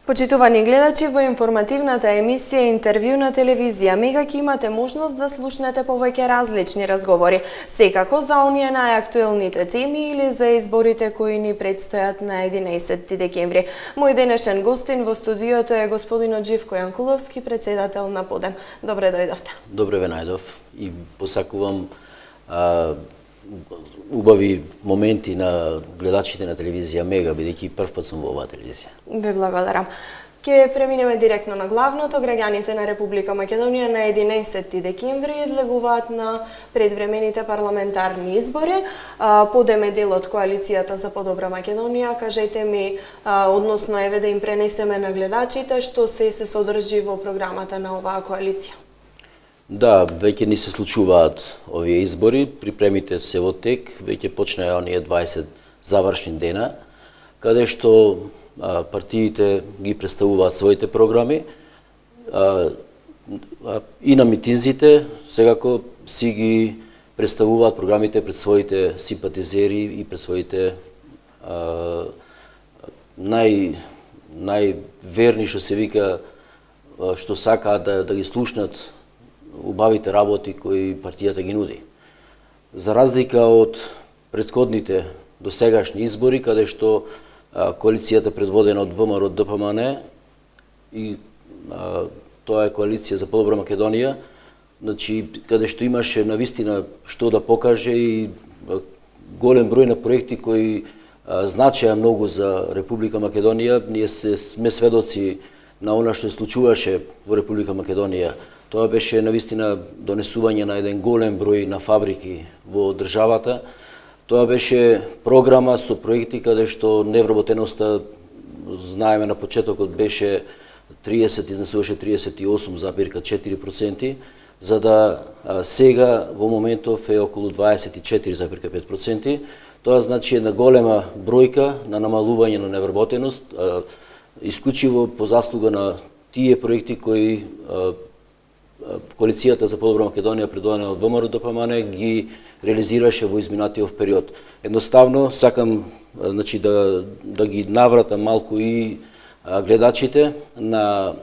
Почитувани гледачи, во информативната емисија Интервју на телевизија Мега ќе имате можност да слушнете повеќе различни разговори, секако за оние најактуелните теми или за изборите кои ни предстојат на 11 декември. Мој денешен гостин во студиото е господинот Живко Јанкуловски, председател на Подем. Добре дојдовте. Добре ве најдов и посакувам убави моменти на гледачите на телевизија Мега, бидејќи прв пат сум во оваа телевизија. Ви благодарам. Ке преминеме директно на главното. Граѓаните на Република Македонија на 11 декември излегуваат на предвремените парламентарни избори. Подем е дел од коалицијата за подобра Македонија. Кажете ми, односно еве да им пренесеме на гледачите што се содржи во програмата на оваа коалиција. Да, веќе ни се случуваат овие избори, припремите се во тек, веќе почнаа оние 20 завршни дена, каде што партиите ги представуваат своите програми и на митинзите секако си ги представуваат програмите пред своите симпатизери и пред своите најверни, што се вика, што сакаат да ги слушнат убавите работи кои партијата ги нуди. За разлика од претходните досегашни избори, каде што коалицијата предводена од ВМРО ДПМН и тоа е коалиција за подобра Македонија, значи каде што имаше навистина што да покаже и голем број на проекти кои значеа многу за Република Македонија, ние сме сведоци на она што се случуваше во Република Македонија. Тоа беше навистина донесување на еден голем број на фабрики во државата. Тоа беше програма со проекти каде што невработеноста, знаеме на почетокот беше 30, изнесуваше 38,4%, за да сега во моментов е околу 24,5%. Тоа значи една голема бројка на намалување на невработеност, исклучиво по заслуга на тие проекти кои коалицијата за подобра Македонија, предводена од ВМРО ДПМН, ги реализираше во изминатиот период. Едноставно сакам да ги навратам малку и гледачите на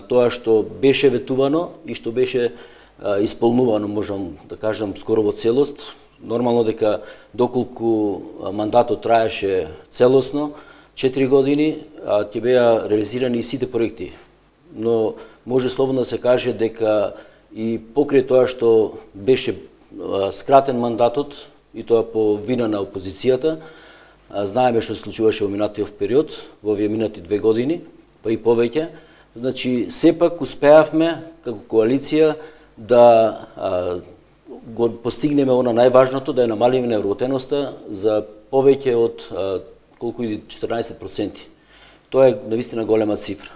тоа што беше ветувано и што беше исполнувано, можам да кажам, скоро во целост. Нормално дека доколку мандатот траеше целосно, 4 години, ќе беа реализирани и сите проекти. Но може слободно да се каже дека и покрај тоа што беше скратен мандатот, и тоа по вина на опозицијата, знаеме што се случуваше во минатиот период, во овие минати 2 години, па и повеќе, значи сепак успеавме како коалиција да го постигнеме она најважното, да ја намалиме невработеноста за повеќе од колку и 14%. Тоа е навистина голема цифра.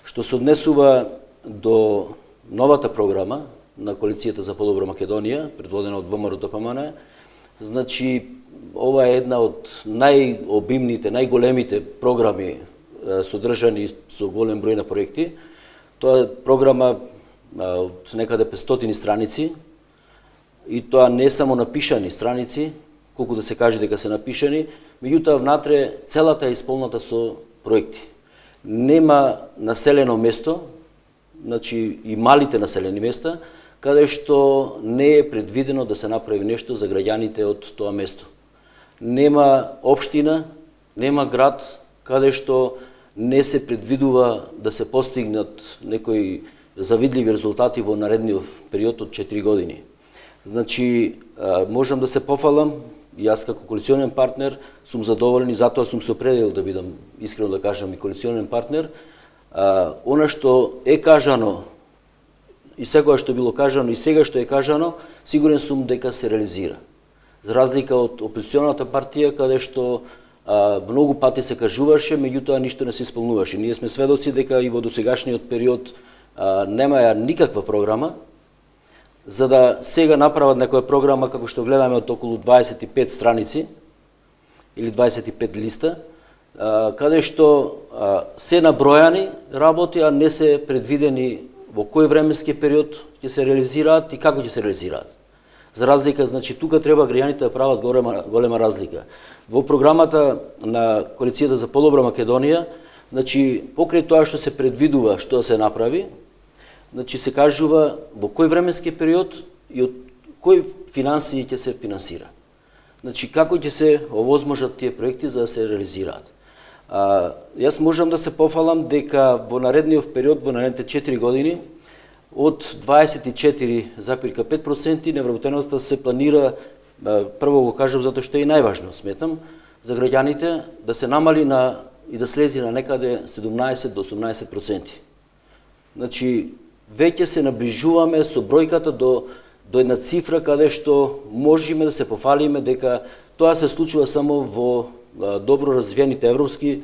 Што се однесува до новата програма на коалицијата за подобра Македонија, предводена од ВМРО ДПМН, значи ова е една од најобимните, најголемите програми содржани со голем број на проекти. Тоа е програма од некаде 500 страници и тоа не само напишани страници, колку да се каже дека се напишани, меѓутоа внатре целата е исполната со проекти. Нема населено место, значи и малите населени места, каде што не е предвидено да се направи нешто за граѓаните од тоа место. Нема општина, нема град, каде што не се предвидува да се постигнат некои завидливи резултати во наредниот период од 4 години. Значи, можам да се пофалам, и јас како коалиционен партнер сум задоволен и затоа сум се определил да бидам, искрено да кажам, и коалиционен партнер. Она што е кажано и секоја што било кажано и сега што е кажано, сигурен сум дека се реализира. За разлика од опозиционата партија, каде што многу пати се кажуваше, меѓутоа ништо не се исполнуваше. Ние сме сведоци дека и во досегашниот период немаја никаква програма, за да сега направат некоја програма, како што гледаме, од околу 25 страници или 25 листа, каде што се набројани работи, а не се предвидени во кој временски период ќе се реализираат и како ќе се реализираат. За разлика, значи, тука треба граѓаните да прават голема разлика. Во програмата на коалицијата за подобра Македонија, Значи, покрај тоа што се предвидува што да се направи, значи се кажува во кој временски период и од кој финансии ќе се финансира. Значи, како ќе се овозможат тие проекти за да се реализираат. Јас можам да се пофалам дека во наредниот период, во наредните 4 години, од 24,5% невработеноста се планира, прво го кажам затоа што е најважно, сметам, за граѓаните да се намали и да слези на некаде 17 до 18%. Значи, веќе се наближуваме со бројката до една цифра каде што можеме да се пофалиме дека тоа се случува само во добро развиените европски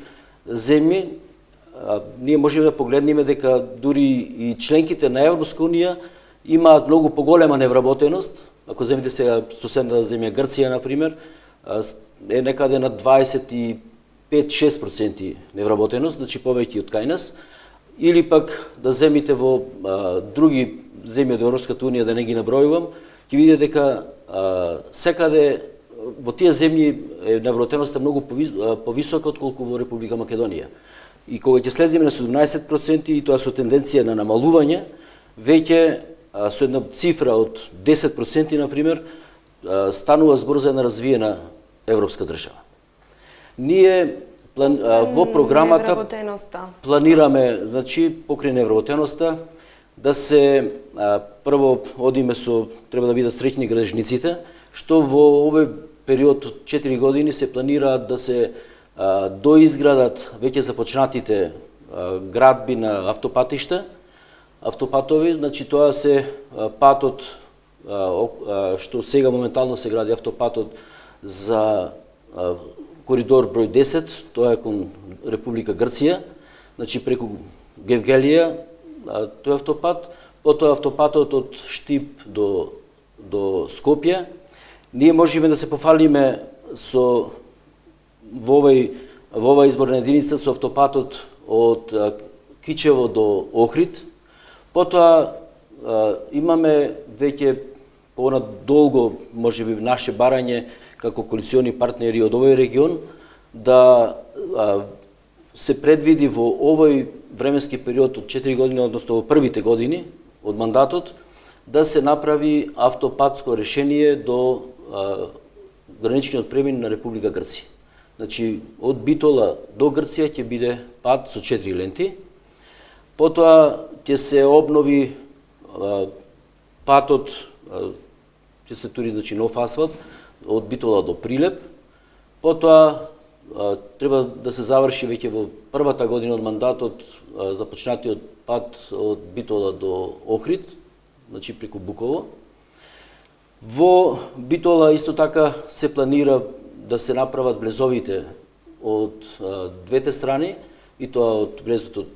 земји. Ние можеме да погледнеме дека дури и членките на Европска унија имаат многу поголема невработеност. Ако земите сега соседната земја Грција, например, е некаде на 25-6% невработеност, значи повеќе од кај нас. Или пак да земите во други земји од Европската унија, да не ги набројувам, ќе видите дека секаде во тие земји невработеноста многу повисока отколку во Република Македонија. И кога ќе слеземе на 17% и тоа со тенденција на намалување, веќе со една цифра од 10%, например, станува збор за една развиена европска држава. Ние во програмата планираме, значи, покрај невработеноста, да се прво одиме со, треба да бидат среќни градежниците, што во овој период од 4 години се планира да се доизградат веќе започнатите градби на автопатови, значи тоа се патот што сега моментално се гради автопатот за коридор број 10, тоа е кон Република Грција, значи преку Гевгелија, тој автопат, потоа автопатот од Штип до Скопје. Ние можеме да се пофалиме со во оваа изборна единица со автопатот од Кичево до Охрид. Потоа имаме веќе понадолго, можеби наше барање како коалициони партнери од овој регион, да се предвиди во овој временски период од 4 години, односно во првите години од мандатот, да се направи автопатско решение до граничниот премин на Република Грција. Значи, од Битола до Грција ќе биде пат со 4 ленти. Потоа ќе се обнови патот, ќе се тури, значи, нов асфалт од Битола до Прилеп. Потоа треба да се заврши веќе во првата година од мандатот започнатиот пат од Битола до Охрид, значи преку Буково. Во Битола исто така се планира да се направат влезовите од двете страни, и тоа од влезот од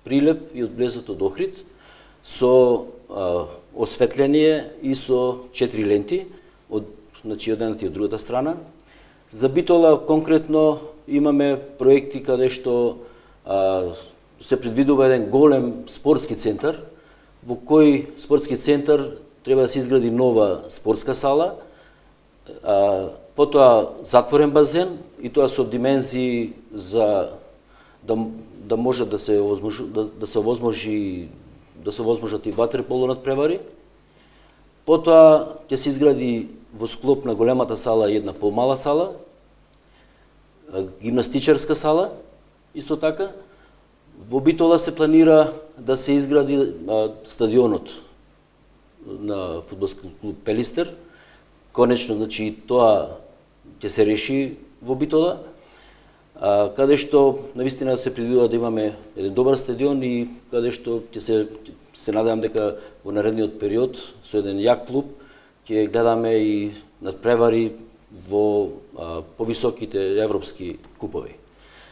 Прилеп и од влезот од Охрид, со осветление и со 4 ленти, значи од едната и од другата страна. За Битола конкретно имаме проекти каде што се предвидува еден голем спортски центар, во кој спортски центар треба да се изгради нова спортска сала, потоа затворен базен, и тоа со димензии за да може да се овозможат и ватерполо надпревари. Потоа ќе се изгради во склоп на големата сала една помала сала, гимнастичарска сала, исто така. Во Битола се планира да се изгради стадионот на фудбалски клуб Пелистер. Конечно, значи, тоа ќе се реши во Битола, каде што навистина се предвидува да имаме еден добар стадион и каде што ќе се надевам дека во наредниот период со еден јак клуб ќе гледаме и надпревари во повисоките европски купови.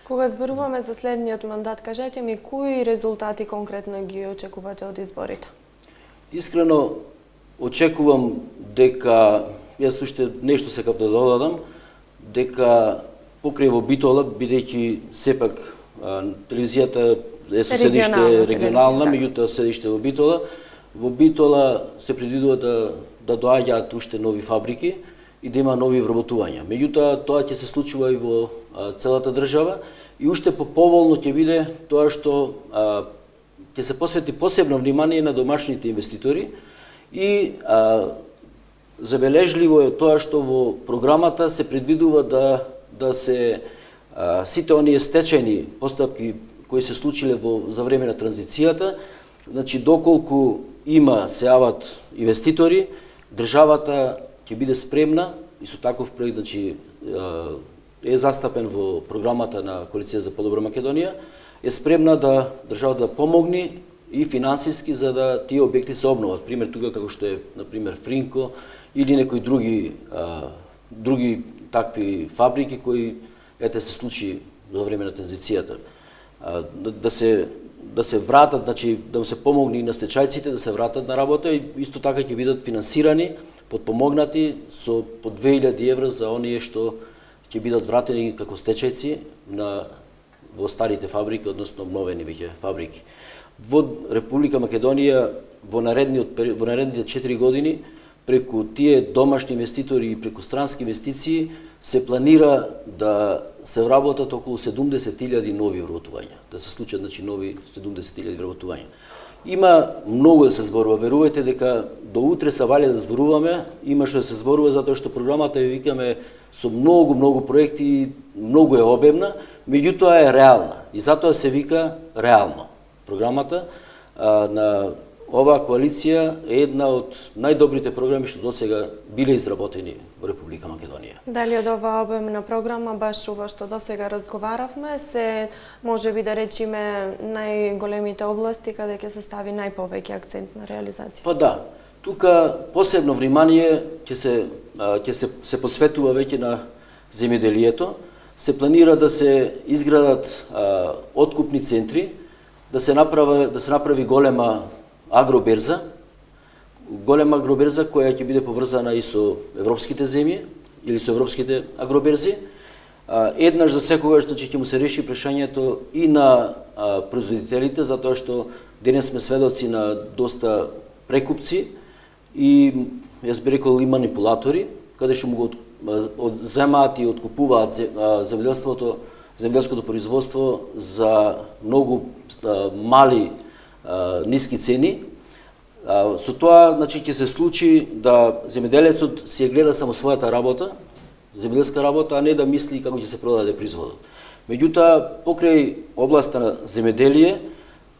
Кога зборуваме за следниот мандат, кажете ми кои резултати конкретно ги очекувате од изборите? Искрено очекувам дека, јас уште нешто сакав да додадам, дека покрај во Битола, бидејќи сепак телевизијата е со седиште регионална, меѓутоа седиште во Битола се предвидува да доаѓаат уште нови фабрики и да има нови вработувања. Меѓутоа, тоа ќе се случува и во целата држава и уште поволно ќе биде тоа што ќе се посвети посебно внимание на домашните инвеститори и забележливо е тоа што во програмата се предвидува да се сите оние стечајни постапки кои се случиле за време на транзицијата, значи доколку се јават инвеститори, државата ќе биде спремна и со таков проект, значи е застапен во програмата на Коалиција за подобра Македонија, е спремна државата да помогне и финансиски за да тие објекти се обноват. Пример тука како што е на пример Фринко или некои други такви фабрики кои се случи во време на транзицијата. Да се вратат, значи да се помогне и на стечајците да се вратат на работа и исто така ќе бидат финансирани, подпомогнати со по 2000 евра за оние што ќе бидат вратени како стечајци во старите фабрики, односно обновени веќе фабрики. Во Република Македонија во наредните 4 години преку тие домашни инвеститори и преку странски инвестиции се планира да се вработат околу 70.000 нови вработувања, да се случат значи нови 70.000 вработувања. Има многу да се зборува, верувајте дека до утре се вали да зборуваме, има што да се зборува затоа што програмата ја викаме со многу проекти, многу е обемна, меѓутоа е реална и затоа се вика реално. Програмата на оваа коалиција е една од најдобрите програми што досега биле изработени во Република Македонија. Дали од оваа обемна програма, баш ова што досега разговаравме, се можеби да речиме најголемите области каде ќе се стави најповеќе акцент на реализација? Па да, тука посебно внимание ќе се посветува веќе на земјоделието. Се планира да се изградат откупни центри, да се направи голема агроберза која ќе биде поврзана и со европските земји или со европските агроберзи. Еднаш за секогаш ќе му се реши прашањето и на производителите, затоа што денес сме сведоци на доста прекупци и јас би рекол и манипулатори, каде што му го земаат и откупуваат земјоделското производство за многу мали ниски цени. Со тоа значи ќе се случи да земјоделецот си гледа само својата работа, земјоделска работа, а не да мисли како ќе се продаде производот. Меѓутоа, покрај областа на земјоделие,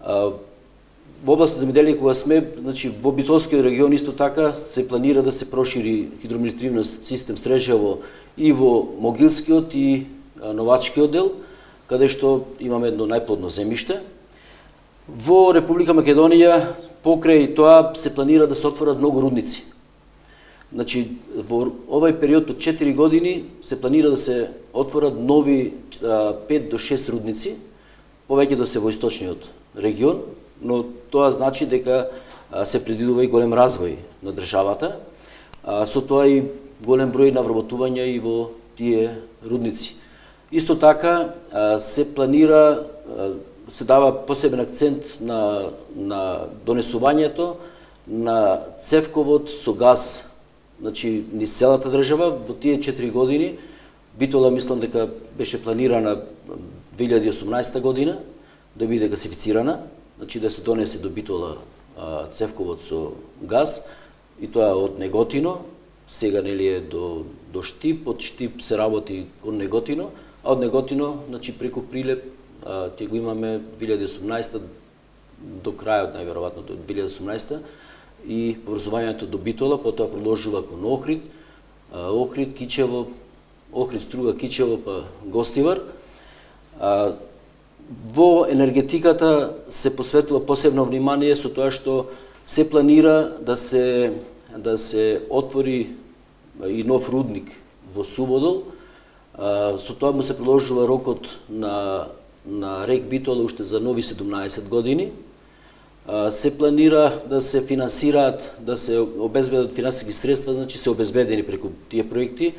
во областа на земјоделие кога сме, значи во Битолскиот регион исто така се планира да се прошири хидрометеоријниот систем Стрежево и во Могилскиот и Новачкиот дел, каде што имаме едно најплодно земјиште. Во Република Македонија покрај тоа се планира да се отворат многу рудници. Значи во овој период од 4 години се планира да се отворат нови 5 до 6 рудници, повеќе да се во источниот регион, но тоа значи дека се предвидува и голем развој на државата, со тоа и голем број на вработувања и во тие рудници. Исто така се планира, се дава посебен акцент на донесувањето на цевковод со газ, значи низ целата држава во тие 4 години. Битола мислам дека беше планирана 2018 година да биде гасифицирана, значи да се донесе до Битола цевковод со газ и тоа од Неготино, сега нели е до Штип, од Штип се работи кон Неготино, а од Неготино, значи преку Прилеп ќе го имаме 2018 до крајот најверојатно до 2018 и поврзувањето до Битола, потоа продолжува кон Охрид, Кичево, Охрид, Струга, Кичево, па Гостивар. Во енергетиката се посветува посебно внимание со тоа што се планира да се отвори и нов рудник во Суводол. Со тоа му се продолжува рокот на рек Битола уште за нови 17 години. Се планира да се финансираат, да се обезбедат финансиски средства, значи се обезбедени преку тие проекти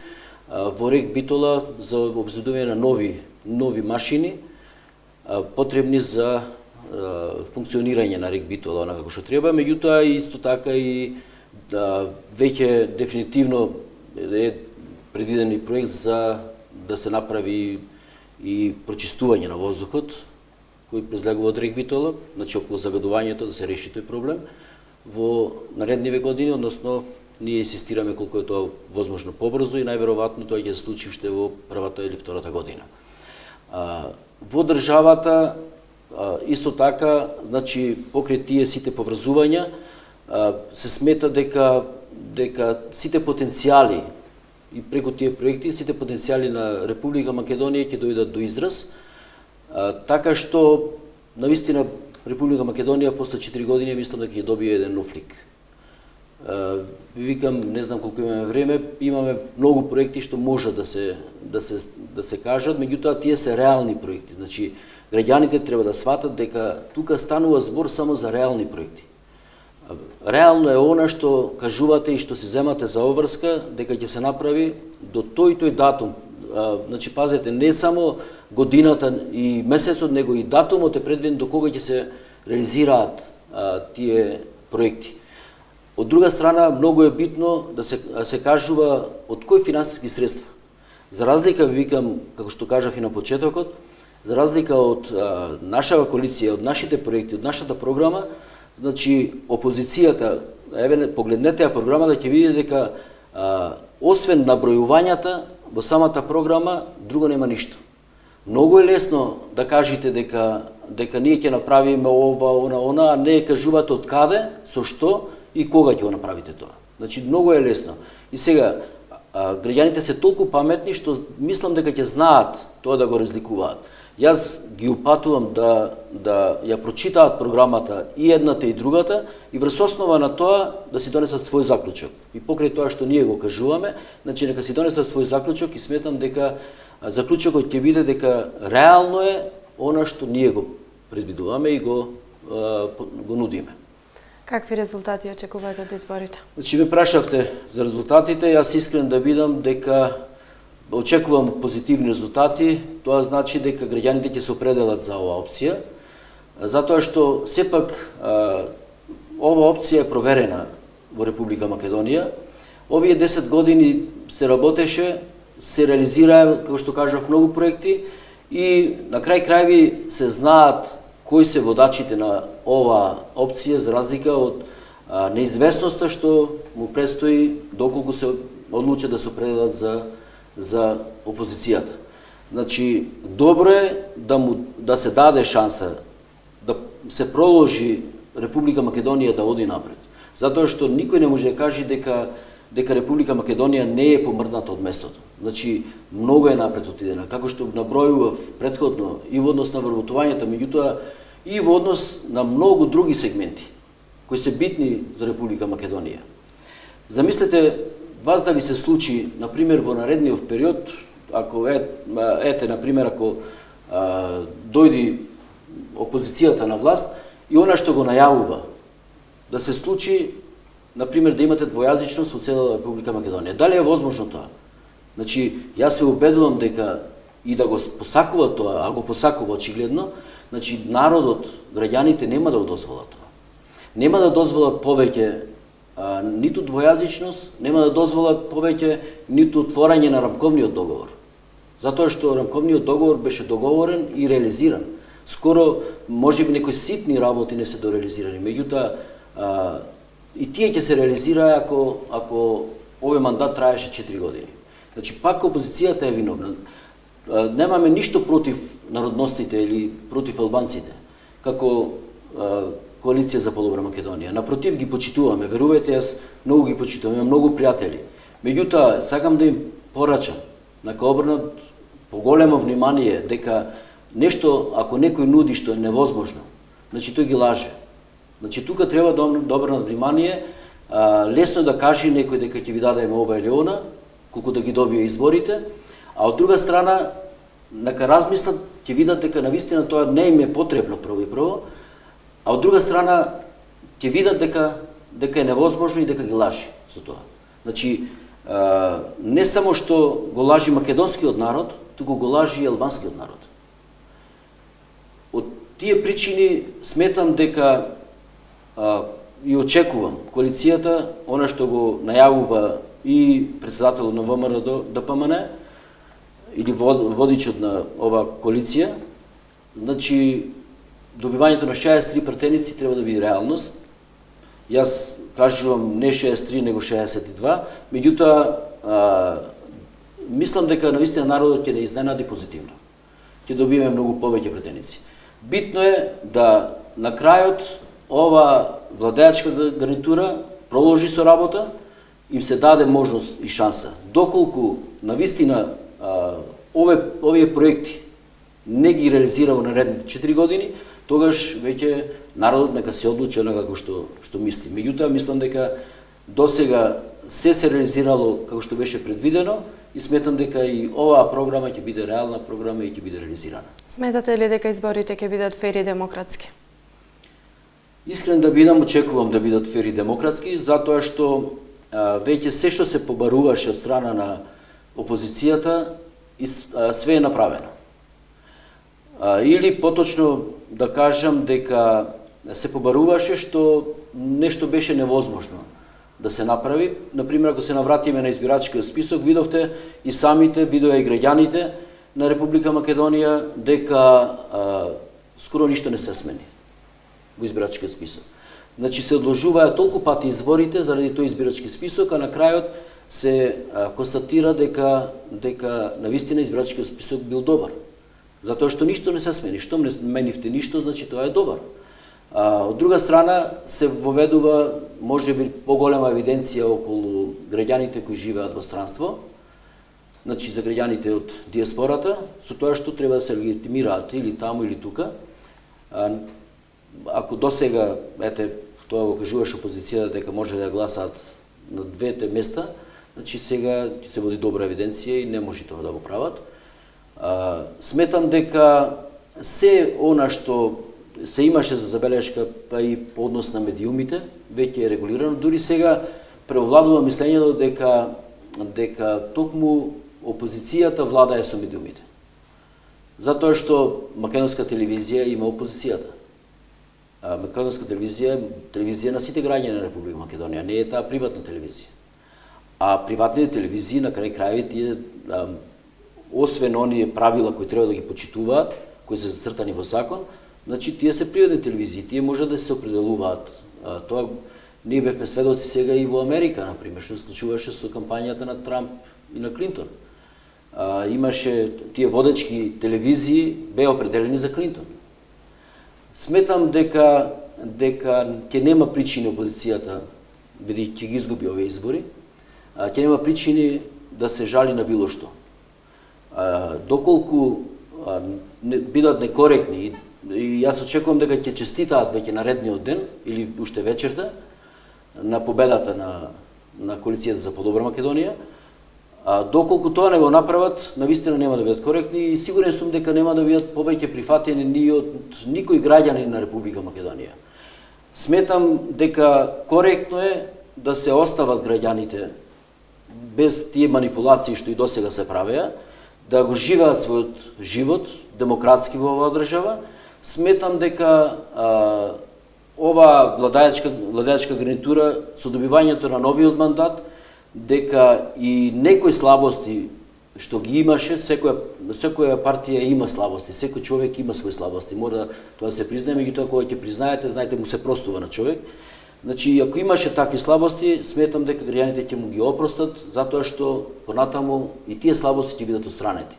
во рек Битола за обезбедување на нови машини потребни за функционирање на рек Битола онака како што треба, меѓутоа исто така и веќе дефинитивно е предвиден и проект за да се направи и прочистување на воздухот кој произлегува од рек Битола, значи околу загадувањето да се реши тој проблем во наредниве години, односно ние инсистираме колку е тоа возможно побрзо и најверојатно тоа ќе се случи уште во првата или втората година. Во државата исто така, значи покрај тие сите поврзувања се смета дека сите потенцијали и преку тие проекти сите потенцијали на Република Македонија ќе дојдат до израз, така што навистина Република Македонија после 4 години мислам дека ќе добие еден нов лик. Викам, не знам колку имаме време, имаме многу проекти што може да се кажат, меѓутоа тие се реални проекти. Значи граѓаните треба да сватат дека тука станува збор само за реални проекти. Реално е она што кажувате и што се земате за обврска, дека ќе се направи до тој датум. Значи пазете, не само годината и месецот, него и датумот е предвиден до кога ќе се реализираат тие проекти. Од друга страна, многу е битно да се кажува од кои финансиски средства. За разлика, викам, како што кажав и на почетокот, за разлика од нашава коалиција, од нашите проекти, од нашата програма, значи опозицијата, погледнете ја програмата, ќе видите дека освен набројувањата во самата програма, друго нема ништо. Многу е лесно да кажете дека ние ќе направиме ова, она, а не кажувате од каде, со што и кога ќе го направите тоа. Значи многу е лесно. И сега граѓаните се толку паметни што мислам дека ќе знаат тоа да го разликуваат. Јас ги упатувам да ја прочитаат програмата и едната и другата и врз основа на тоа да си донесат свој заклучок. И покрај тоа што ние го кажуваме, значи нека си донесат свој заклучок и сметам дека заклучокот ќе биде дека реално е она што ние го предвидуваме и го нудиме. Какви резултати очекувате од изборите? Значи ме прашавте за резултатите, јас искрен да бидам дека очекувам позитивни резултати, тоа значи дека граѓаните ќе се определат за оваа опција, затоа што сепак оваа опција е проверена во Република Македонија. Овие 10 години се работеше, се реализираа, како што кажав, многу проекти и на крај крајви се знаат кои се водачите на оваа опција за разлика од неизвестноста што му предстои доколку се одлучат да се определат за опозицијата. Значи, добро е да се даде шанса да се проложи Република Македонија да оди напред. Затоа што никој не може да каже дека Република Македонија не е помрдната од местото. Значи, многу е напред отидена, како што набројував претходно и во однос на вработувањето, меѓутоа и во однос на многу други сегменти кои се битни за Република Македонија. Замислете вас да ви се случи, например, во наредниот период, ако например, ако дојди опозицијата на власт и она што го најавува, да се случи, например, да имате двојазичност во цела Република Македонија. Дали е возможно тоа? Значи, јас се убедувам дека и да го посакува тоа, а го посакува очигледно, значи народот, граѓаните нема да го дозволат тоа. Нема да дозволат повеќе ниту двојазичност, нема да дозволат повеќе ниту отворање на рамковниот договор. Затоа што рамковниот договор беше договорен и реализиран. Скоро, можеби некои ситни работи не се дореализирани, меѓутоа и тие ќе се реализираа ако овој мандат траеше 4 години. Значи, пак опозицијата е виновна. Немаме ништо против народностите или против албанците, како коалиција за подобра Македонија. Напротив, ги почитуваме. Верувајте, јас многу ги почитувам, имам многу пријатели. Меѓутоа, сакам да им порачам, нека обрнат поголемо внимание дека нешто, ако некој нуди што е невозможно, значи тој ги лаже. Значи, тука треба да обрнат внимание, лесно е да каже некој дека ќе ви дадеме ова или она, колку да ги добие изборите, а од друга страна, нека размислат, ќе видат дека навистина тоа не им е потребно прво, а од друга страна ќе видат дека е невозможно и дека ги лажи со тоа. Значи, не само што го лажи македонскиот народ, туку го лажи и албанскиот народ. Од тие причини сметам дека и очекувам коалицијата, она што го најавува и председателот на ВМРО ДПМН, или водичот на оваа коалиција, значи добивањето на 63 пратеници треба да биде реалност. Јас кажувам не 63, него 62, меѓутоа мислам дека навистина народот ќе не изненади позитивно. Ќе добиеме многу повеќе пратеници. Битно е да на крајот ова владеачка гарнитура продолжи со работа, им се даде можност и шанса. Доколку навистина овие проекти не ги реализира во наредните 4 години, тогаш веќе народот нека се одлучи онака како што мисли. Меѓутоа, мислам дека досега се реализирало како што беше предвидено и сметам дека и оваа програма ќе биде реална програма и ќе биде реализирана. Сметате ли дека изборите ќе бидат фер и демократски? Искрен да бидам, очекувам да бидат фер и демократски, затоа што веќе се што се побаруваше од страна на опозицијата, све е направено. Или поточно да кажам дека се побаруваше што нешто беше невозможно да се направи. Например, ако се навратиме на избирачкиот список, видовте и самите, видоа и граѓаните на Република Македонија дека скоро ништо не се смени во избирачкиот список. Значи се одложуваат толку пати изборите заради тој избирачки список, а на крајот се констатира дека навистина избирачкиот список бил добар. Затоа што ништо не се смени. Штом не менивте ништо, значи тоа е добар. Од друга страна се воведува можеби поголема евиденција околу граѓаните кои живеат во странство, значи за граѓаните од диаспората, со тоа што треба да се легитимираат или таму или тука. Ако досега, тоа го кажуваше опозицијата дека може да гласаат на двете места, значи сега ќе се води добра евиденција и не може тоа да го прават. Сметам дека се она што се имаше за забелешка, па и по однос на медиумите, веќе е регулирано. Дури сега превладува мислењето дека токму опозицијата владае со медиумите. Затоа што македонска телевизија има опозицијата. Македонска телевизија на сите граѓани на Република Македонија, не е таа приватна телевизија. А приватните телевизии на крај крајот тие освен оние правила кои треба да ги почитуваат, кои се зацртани во закон, значи тие се приватни телевизии, тие може да се определуваат. Тоа ние бевме сведоци сега и во Америка, например, што се случуваше со кампањата на Трамп и на Клинтон. Имаше тие водечки телевизии беа определени за Клинтон. Сметам дека ќе нема причини опозицијата, бидејќи ќе ги изгуби овие избори, ќе нема причини да се жали на било што. Доколку бидат некоректни, и јас очекувам дека ќе честитаат веќе наредниот ден или уште вечерта на победата на коалицијата за подобра Македонија, доколку тоа не го направат, навистина нема да бидат коректни и сигурен сум дека нема да бидат повеќе прифатени ни од никој граѓанин на Република Македонија. Сметам дека коректно е да се остават граѓаните без тие манипулации што и досега се правеа, да го живеат својот живот демократски во оваа држава. Сметам дека ова владеачка гарнитура со добивањето на новиот мандат, дека и некои слабости што ги имаше, секоја партија има слабости, секој човек има своји слабости, мора тоа да се признае, меѓутоа кога ќе признаете, знаете, му се простува на човек. Значи, ако имаше такви слабости, сметам дека граѓаните ќе му ги опростат, затоа што понатаму и тие слабости ќе бидат отстранети.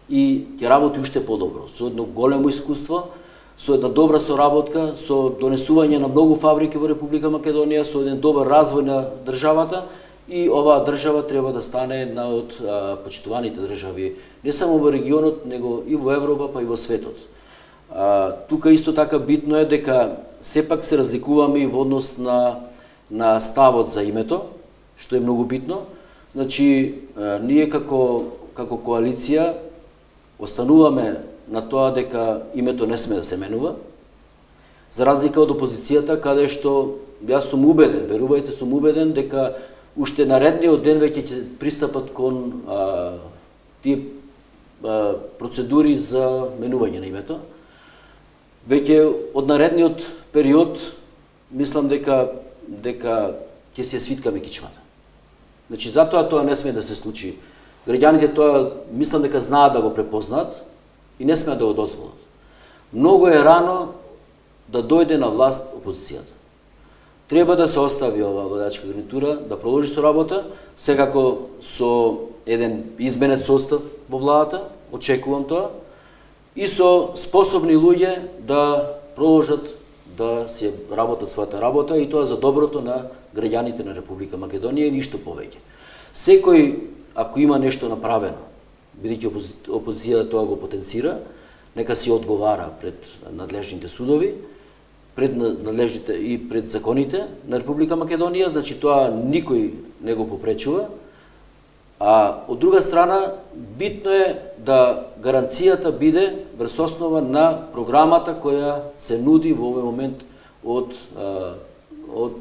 И ќе работи уште подобро, со едно големо искуство, со една добра соработка, со донесување на многу фабрики во Република Македонија, со еден добар развој на државата, и оваа држава треба да стане една од почитуваните држави, не само во регионот, него и во Европа, па и во светот. Тука исто така битно е дека сепак се разликуваме и во однос на ставот за името, што е многу битно. Значи, ние како коалиција остануваме на тоа дека името не сме да се менува, за разлика од опозицијата, каде што јас сум убеден, верувајте, сум убеден дека уште наредниот ден веќе ќе пристапат кон тие процедури за менување на името. Веќе од наредниот период мислам дека ќе се свиткаме кичмата. Значи затоа тоа не сме да се случи Граѓаните тоа мислам дека знаат да го препознаат и не смеат да го дозволат. Многу е рано да дојде на власт опозицијата. Треба да се остави оваа владачка гарнитура, да продолжи со работа, секако со еден изменет состав во владата, очекувам тоа, и со способни луѓе да продолжат да се работат својата работа и тоа за доброто на граѓаните на Република Македонија и ништо повеќе. Секој, ако има нешто направено, бидејќи опозицијата тоа го потенцира, нека си одговара пред надлежните судови, пред надлежните и пред законите на Република Македонија, значи тоа никој не го попречува. А од друга страна, битно е да гаранцијата биде врз основа на програмата која се нуди во овој момент од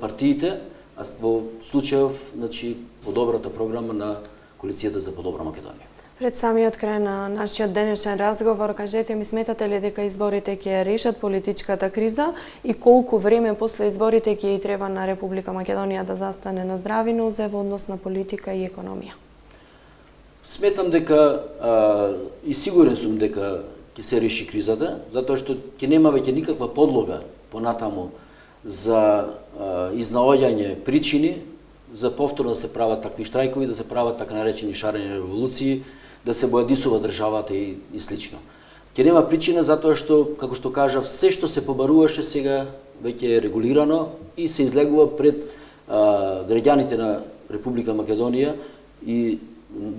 партиите, а во случајов, значи, по добрата програма на Коалицијата за подобра Македонија. Пред самиот крај на нашиот денешен разговор, кажете ми, сметате ли дека изборите ќе решат политичката криза и колку време после изборите ќе и треба на Република Македонија да застане на здрави нозе во однос на политика и економија? Сметам дека и сигурен сум дека ќе се реши кризата, затоа што ќе нема веќе никаква подлога понатаму за изнаоѓање причини за повторно да се прават такви штрајкови, да се прават така наречени шарени револуции, да се бојадисува државата и слично. Ќе нема причина затоа што, како што кажав, се што се побаруваше сега веќе е регулирано и се излегува пред граѓаните на Република Македонија и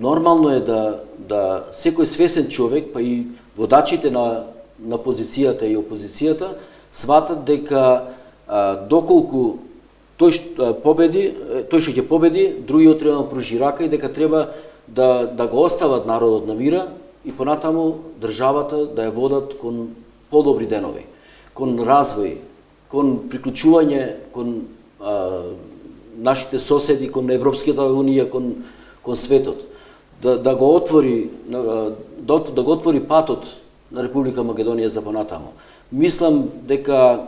нормално е да секој свесен човек, па и водачите на позицијата и опозицијата сватат дека доколку тој победи, тој што ќе победи, другиот треба да пружи рака и дека треба да го остават народот на мира и понатаму државата да ја водат кон подобри денови, кон развој, кон приклучување кон нашите соседи, кон Европската унија, кон светот, да го отвори патот на Република Македонија за понатаму. Мислам дека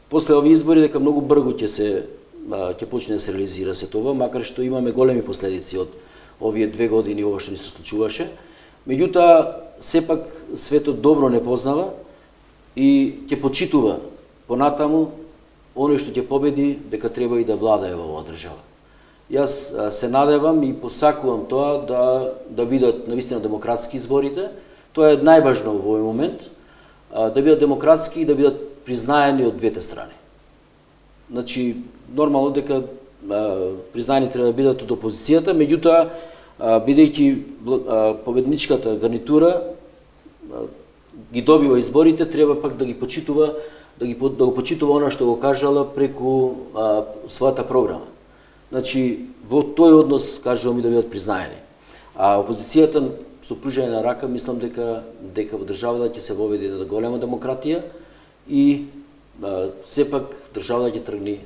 после овие избори дека многу брзо ќе почне да се реализира се тоа, макар што имаме големи последици од овие 2 години ова што ни се случуваше. Меѓутоа, сепак светот добро не познава и ќе почитува понатаму оној што ќе победи дека треба и да владае во оваа држава. Јас се надевам и посакувам тоа да бидат навистина демократски изборите. Тоа е најважно во овој момент, да бидат демократски и да бидат признаени од двете страни. Значи, нормално дека признаени треба да бидат од опозицијата, меѓутоа, бидејќи победничката гарнитура ги добива изборите, треба пак да ги почитува, да го почитува она што го кажала преку својата програма. Значи, во тој однос, кажувам, и да бидат признаени. А опозицијата со пружање на рака, мислам дека во државата ќе се воведе една голема демократија и сепак државата ќе тргне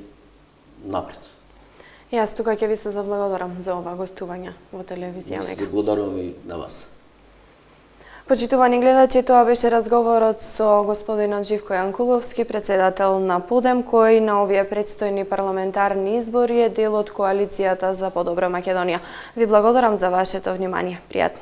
напред. Јас тука ќе ви се заблагодарам за ова гостување во телевизија Мега. Благодарувам и на вас. Почитувани гледачи, тоа беше разговорот со господинот Живко Јанкуловски, председател на ПОДЕМ, кој на овие предстојни парламентарни избори е дел од Коалицијата за подобра Македонија. Ви благодарам за вашето внимание. Пријатно.